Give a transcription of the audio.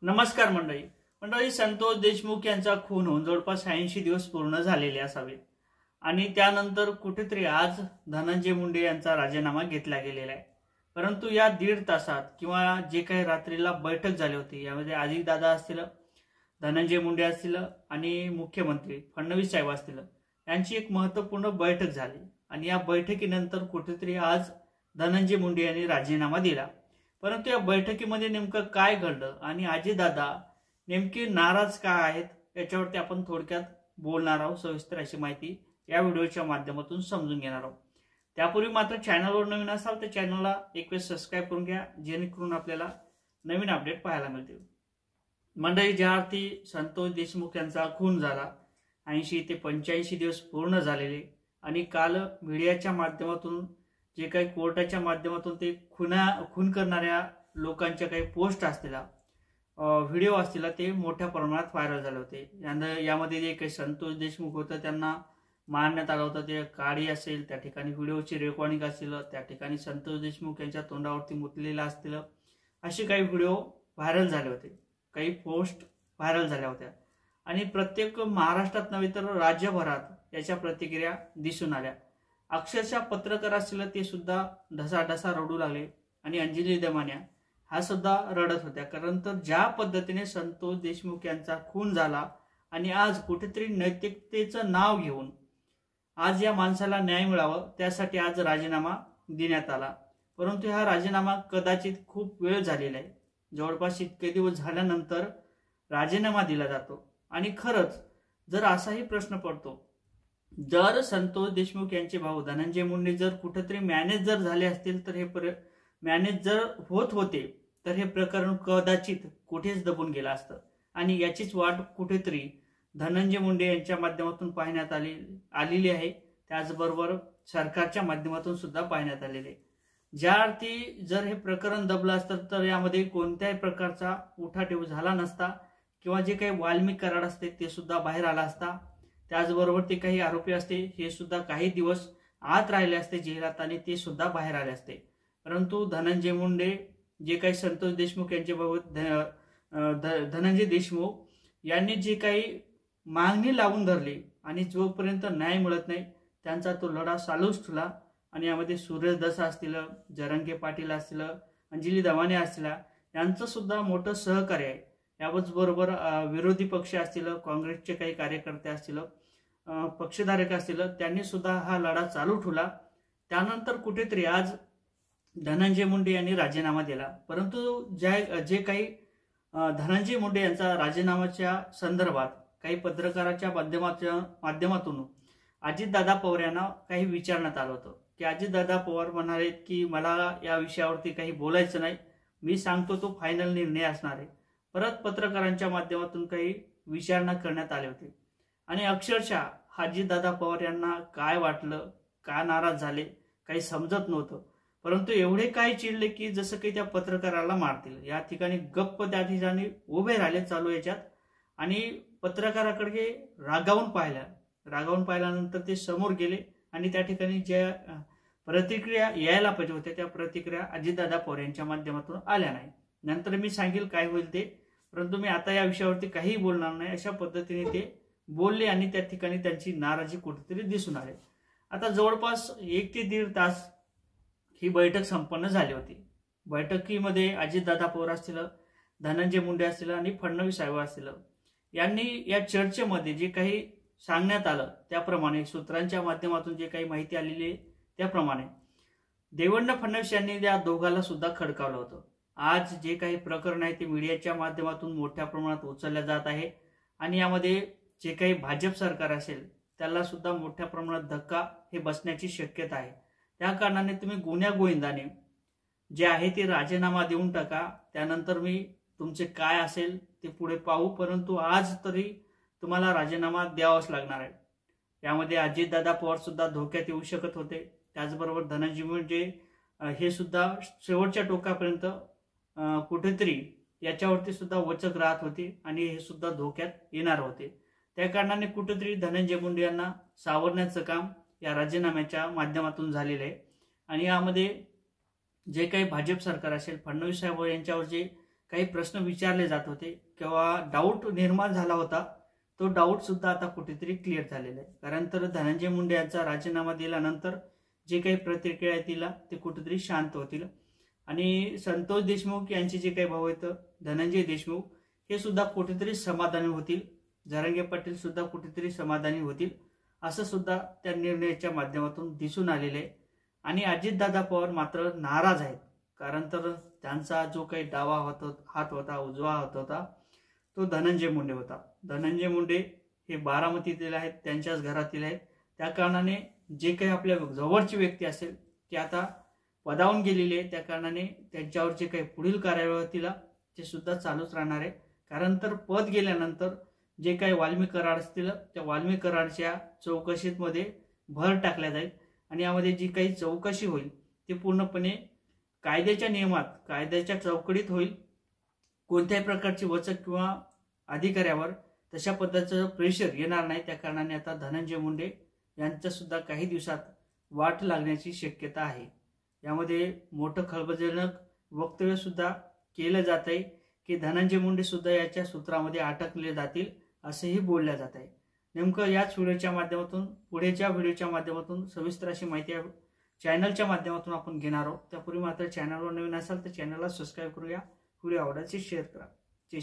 नमस्कार मंडळी. संतोष देशमुख यांचा खून होऊन जवळपास 80 दिवस पूर्ण झालेले असावेत आणि त्यानंतर कुठेतरी आज धनंजय मुंडे यांचा राजीनामा घेतला गेलेला आहे. परंतु या 1.5 तासात किंवा जे काही रात्रीला बैठक झाली होती यामध्ये अजितदादा असतील, धनंजय मुंडे असतील आणि मुख्यमंत्री फडणवीस साहेब असतील यांची एक महत्त्वपूर्ण बैठक झाली आणि या बैठकीनंतर कुठेतरी आज धनंजय मुंडे यांनी राजीनामा दिला. परंतु या बैठकीमध्ये नेमकं काय घडलं आणि अजितदादा नेमके नाराज का आहेत याच्यावरती आपण थोडक्यात बोलणार आहोत. सविस्तर अशी माहिती या व्हिडिओच्या माध्यमातून समजून घेणार आहोत. त्यापूर्वी मात्र चॅनलवर नवीन असाल तर चॅनलला एक वेळ सबस्क्राईब करून घ्या, जेणेकरून आपल्याला नवीन अपडेट पाहायला मिळतील. मंडळी, ज्या अर्थी संतोष देशमुख यांचा खून झाला, 80 ते 85 दिवस पूर्ण झालेले आणि काल मीडियाच्या माध्यमातून जे काही कोर्टाच्या माध्यमातून ते खून करणाऱ्या लोकांच्या काही पोस्ट असतील, व्हिडिओ असतील, ते मोठ्या प्रमाणात व्हायरल झाले होते. यामध्ये जे काही संतोष देशमुख होतं त्यांना मारण्यात आलं होतं, ते काडी असेल, त्या ठिकाणी व्हिडिओची रेकॉर्डिंग असेल, त्या ठिकाणी संतोष देशमुख यांच्या तोंडावरती मुतलेलं असतील, असे काही व्हिडिओ व्हायरल झाले होते, काही पोस्ट व्हायरल झाल्या होत्या आणि प्रत्येक महाराष्ट्रात नव्हे तर राज्यभरात याच्या प्रतिक्रिया दिसून आल्या. अक्षरशः पत्रकार असतील ते सुद्धा ढसाढसा रडू लागले आणि अंजली दमानिया हा सुद्धा रडत होत्या. कारण तर ज्या पद्धतीने संतोष देशमुख यांचा खून झाला आणि आज कुठेतरी नैतिकतेचं नाव घेऊन आज या माणसाला न्याय मिळावं त्यासाठी आज राजीनामा देण्यात आला. परंतु हा राजीनामा कदाचित खूप वेळ झालेला आहे. जवळपास इतके दिवस झाल्यानंतर राजीनामा दिला जातो आणि खरंच जर असाही प्रश्न पडतो, जर संतोष देशमुख यांचे भाऊ धनंजय मुंडे जर कुठेतरी मॅनेज जर झाले असतील तर हे मॅनेज जर होत होते तर हे प्रकरण कदाचित कुठेच दबून गेलं असतं आणि याचीच वाट कुठेतरी धनंजय मुंडे यांच्या माध्यमातून पाहण्यात आलेली आहे. त्याचबरोबर सरकारच्या माध्यमातून सुद्धा पाहण्यात आलेले आहे. ज्या अर्थी जर हे प्रकरण दबलं असतं तर यामध्ये कोणत्याही प्रकारचा उठाठेव झाला नसता किंवा जे काही वाल्मिक कराड असते ते सुद्धा बाहेर आला असता. त्याचबरोबर ते काही आरोपी असते हे सुद्धा काही दिवस आत राहिले असते जेलात आणि ते सुद्धा बाहेर आले असते. परंतु धनंजय मुंडे जे काही संतोष देशमुख यांचे भाऊ धनंजय देशमुख यांनी जे काही मागणी लावून धरली आणि जोपर्यंत न्याय मिळत नाही त्यांचा तो लढा चालूच ठेवला आणि यामध्ये सुरेश दसा असतील, जरांगे पाटील असतील, अंजली दमानिया असतील, यांचं सुद्धा मोठं सहकार्य आहे. याबरोबर विरोधी पक्ष असतील, काँग्रेसचे काही कार्यकर्ते असतील, पक्षधारक असतील, त्यांनी सुद्धा हा लढा चालू ठेवला. त्यानंतर कुठेतरी आज धनंजय मुंडे यांनी राजीनामा दिला. परंतु जे काही धनंजय मुंडे यांचा राजीनामाच्या संदर्भात काही पत्रकाराच्या माध्यमातून अजितदादा पवार यांना काही विचारण्यात आलं होतं की अजितदादा पवार म्हणाले की मला या विषयावरती काही बोलायचं नाही, मी सांगतो तो फायनल निर्णय असणार आहे. परत पत्रकारांच्या माध्यमातून काही विचारणा करण्यात आले होते आणि अक्षरशः अजितदादा पवार यांना काय वाटलं, का नाराज झाले काही समजत नव्हतं. परंतु एवढे काय चिडले की जसं काही त्या पत्रकाराला मारतील या ठिकाणी गप्प त्या ठिकाणी उभे राहिले चालू याच्यात आणि पत्रकाराकडे रागावून पाहिल्यानंतर ते समोर गेले आणि त्या ठिकाणी ज्या प्रतिक्रिया यायला पाहिजे होत्या त्या प्रतिक्रिया अजितदादा पवार यांच्या माध्यमातून आल्या नाही. नंतर मी सांगेल काय होईल ते, परंतु मी आता या विषयावरती काहीही बोलणार नाही अशा पद्धतीने ते बोलले आणि त्या ठिकाणी त्यांची नाराजी कुठेतरी दिसून आली. आता जवळपास 1 ते 1.5 तास ही बैठक संपन्न झाली होती. बैठकीमध्ये अजितदादा पवार असतील, धनंजय मुंडे असतील आणि फडणवीस साहेब असतील यांनी या चर्चेमध्ये जे काही सांगण्यात आलं त्याप्रमाणे सूत्रांच्या माध्यमातून जे काही माहिती आलेली आहे त्याप्रमाणे देवेंद्र फडणवीस यांनी या दोघाला सुद्धा खडकावलं होतं. आज जे काही प्रकरण आहे ते मीडियाच्या माध्यमातून मोठ्या प्रमाणात उचलल्या जात आहे आणि यामध्ये जे काही भाजप सरकार असेल त्याला सुद्धा मोठ्या प्रमाणात धक्का हे बसण्याची शक्यता आहे. त्या कारणाने तुम्ही गुण्यागोविंदाने जे आहे ते राजीनामा देऊन टाका, त्यानंतर मी तुमचे काय असेल ते पुढे पाहू, परंतु आज तरी तुम्हाला राजीनामा द्यावाच लागणार आहे. यामध्ये अजितदादा पवार सुद्धा धोक्यात येऊ शकत होते. त्याचबरोबर धनंजय मुंडे हे सुद्धा शेवटच्या टोकापर्यंत कुठेतरी याच्यावरती सुद्धा वचक राहत होते आणि हे सुद्धा धोक्यात येणार होते. त्या कारणाने कुठेतरी धनंजय मुंडे यांना सावरण्याचं काम या राजीनाम्याच्या माध्यमातून झालेलं आहे आणि यामध्ये जे काही भाजप सरकार असेल, फडणवीस साहेब यांच्यावर जे काही प्रश्न विचारले जात होते किंवा डाऊट निर्माण झाला होता, तो डाऊट सुद्धा आता कुठेतरी क्लिअर झालेला आहे. कारण तर धनंजय मुंडे यांचा राजीनामा दिल्यानंतर जे काही प्रतिक्रिया येतील ते कुठेतरी शांत होतील आणि संतोष देशमुख यांचे जे काही भाऊ आहेत धनंजय देशमुख हे सुद्धा कुठेतरी समाधानी होतील, जरांगे पाटील सुद्धा कुठेतरी समाधानी होतील असं सुद्धा त्या निर्णयाच्या माध्यमातून दिसून आलेले आहे. आणि अजितदादा पवार मात्र नाराज आहेत, कारण तर त्यांचा जो काही डावा हात होता, उजवा हात होता, तो धनंजय मुंडे होता. धनंजय मुंडे हे बारामतीतील आहेत, त्यांच्याच घरातील आहेत. त्या कारणाने जे काही आपल्या जवळची व्यक्ती असेल ती आता पदावून गेलेली आहे, त्या कारणाने त्यांच्यावर जे काही पुढील कार्यवाही ते सुद्धा चालूच राहणार आहे. कारण तर पद गेल्यानंतर जे काही वाल्मी कराड असतील त्या वाल्मी कराडच्या चौकशीमध्ये भर टाकल्या जाईल आणि यामध्ये जी काही चौकशी होईल ती पूर्णपणे कायद्याच्या नियमात, कायद्याच्या चौकटीत होईल. कोणत्याही प्रकारची वचक किंवा अधिकाऱ्यावर तशा पद्धतीचं प्रेशर येणार नाही. त्या कारणाने आता धनंजय मुंडे यांचं सुद्धा काही दिवसात वाट लागण्याची शक्यता आहे. यामध्ये मोठं खळबळजनक वक्तव्य सुद्धा केलं जात आहे की धनंजय मुंडे सुद्धा याच्या सूत्रामध्ये अटकले जातील असंही बोललं जात आहे. नेमकं याच व्हिडिओच्या माध्यमातून, पुढेच्या व्हिडिओच्या माध्यमातून सविस्तर अशी माहिती चॅनलच्या माध्यमातून आपण घेणार आहोत. त्यापूर्वी मात्र चॅनलवर नवीन असाल तर चॅनलला सबस्क्राईब करूया. व्हिडिओ आवडल्यास शेअर करा.